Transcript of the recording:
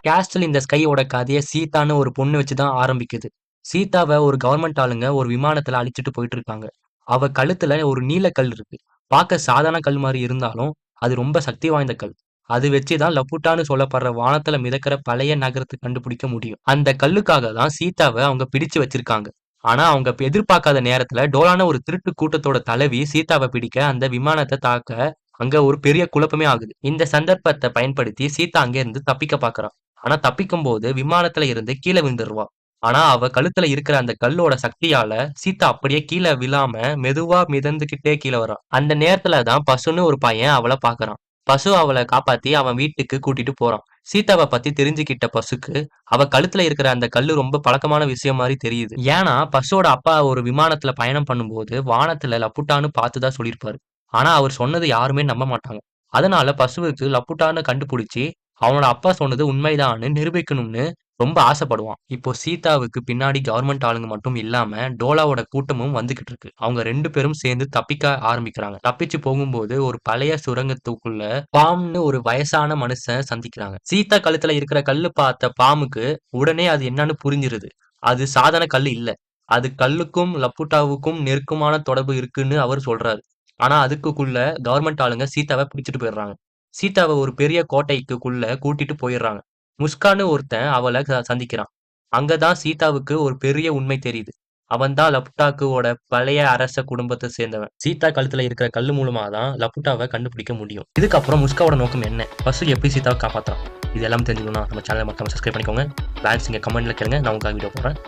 Castle இந்த ஸ்கையோட கதையை சீதான்னு ஒரு பொண்ணு வச்சு தான் ஆரம்பிக்குது. சீதாவை ஒரு கவர்மெண்ட் ஆளுங்க ஒரு விமானத்துல அழிச்சிட்டு போயிட்டு இருக்காங்க. அவ கழுத்துல ஒரு நீல கல் இருக்கு. பார்க்க சாதாரண கல் மாதிரி இருந்தாலும் அது ரொம்ப சக்தி வாய்ந்த கல். அது வச்சுதான் லபுட்டான்னு சொல்லப்படுற வானத்துல மிதக்கிற பழைய நகரத்தை கண்டுபிடிக்க முடியும். அந்த கல்லுக்காக தான் சீதாவை அவங்க பிடிச்சு வச்சிருக்காங்க. ஆனா அவங்க எதிர்பார்க்காத நேரத்துல டோலான ஒரு திருட்டு கூட்டத்தோட தலைவி சீதாவை பிடிக்க அந்த விமானத்தை தாக்க அங்க ஒரு பெரிய குழப்பமே ஆகுது. இந்த சந்தர்ப்பத்தை பயன்படுத்தி சீதா அங்க இருந்து தப்பிக்க பாக்குறா. ஆனா தப்பிக்கும் போது விமானத்துல இருந்து கீழே விழுந்துருவா. ஆனா அவ கழுத்துல இருக்கிற அந்த கல்லோட சக்தியால சீதா அப்படியே கீழே விழாம மெதுவா மிதந்துகிட்டே கீழே வரா. அந்த நேரத்துல தான் பசுன்னு ஒரு பையன் அவளை பாக்குறான். பசு அவளை காப்பாத்தி அவன் வீட்டுக்கு கூட்டிட்டு போறான். சீதாவை பத்தி தெரிஞ்சுக்கிட்ட பசுக்கு அவ கழுத்துல இருக்கிற அந்த கல்லு ரொம்ப பழக்கமான விஷயம் மாதிரி தெரியுது. ஏன்னா பசுவோட அப்பா ஒரு விமானத்துல பயணம் பண்ணும்போது வானத்துல லப்புட்டான்னு பார்த்துதான் சொல்லியிருப்பாரு. ஆனா அவர் சொன்னது யாருமே நம்ப மாட்டாங்க. அதனால பசுவுக்கு லப்புட்டான்னு கண்டுபிடிச்சு அவனோட அப்பா சொன்னது உண்மைதான்னு நிரூபிக்கணும்னு ரொம்ப ஆசைப்படுவான். இப்போ சீதாவுக்கு பின்னாடி கவர்மெண்ட் ஆளுங்க மட்டும் இல்லாம டோலாவோட கூட்டமும் வந்துகிட்டு இருக்கு. அவங்க 2 பேரும் சேர்ந்து தப்பிக்க ஆரம்பிக்கிறாங்க. தப்பிச்சு போகும்போது ஒரு பழைய சுரங்கத்துக்குள்ள பாம்னு ஒரு வயசான மனுஷன் சந்திக்கிறாங்க. சீதா கழுத்துல இருக்கிற கல்லு பார்த்த பாமுக்கு உடனே அது என்னன்னு புரிஞ்சிருது. அது சாதாரண கல்லு இல்ல. அது கல்லுக்கும் லப்புட்டாவுக்கும் நெருக்கமான தொடர்பு இருக்குன்னு அவர் சொல்றாரு. ஆனா அதுக்குள்ள கவர்மெண்ட் ஆளுங்க சீதாவை பிடிச்சிட்டு போயிடுறாங்க. சீதாவை ஒரு பெரிய கோட்டைக்குள்ள கூட்டிட்டு போயிடுறாங்க. முஸ்கான்னு ஒருத்தன் அவளை சந்திக்கிறான். அங்கதான் சீதாவுக்கு ஒரு பெரிய உண்மை தெரியுது. அவன் தான் லப்புட்டாக்குவோட பழைய அரச குடும்பத்தை சேர்ந்தவன். சீதா கழுத்துல இருக்கிற கல்லு மூலமா தான் லப்புட்டாவை கண்டுபிடிக்க முடியும். இதுக்கப்புறம் முஸ்காவோட நோக்கம் என்ன? பசு எப்படி சீதாவை காப்பாத்துறான்? இது எல்லாம் தெரிஞ்சுக்கணும்னா நம்ம சேனலை மறக்காம சப்ஸ்கிரைப் பண்ணிக்கோங்க. பிளான்ஸ் இங்க கமெண்ட்ல கேளுங்க. நான் உங்களுக்காக வீடியோ போடுறேன்.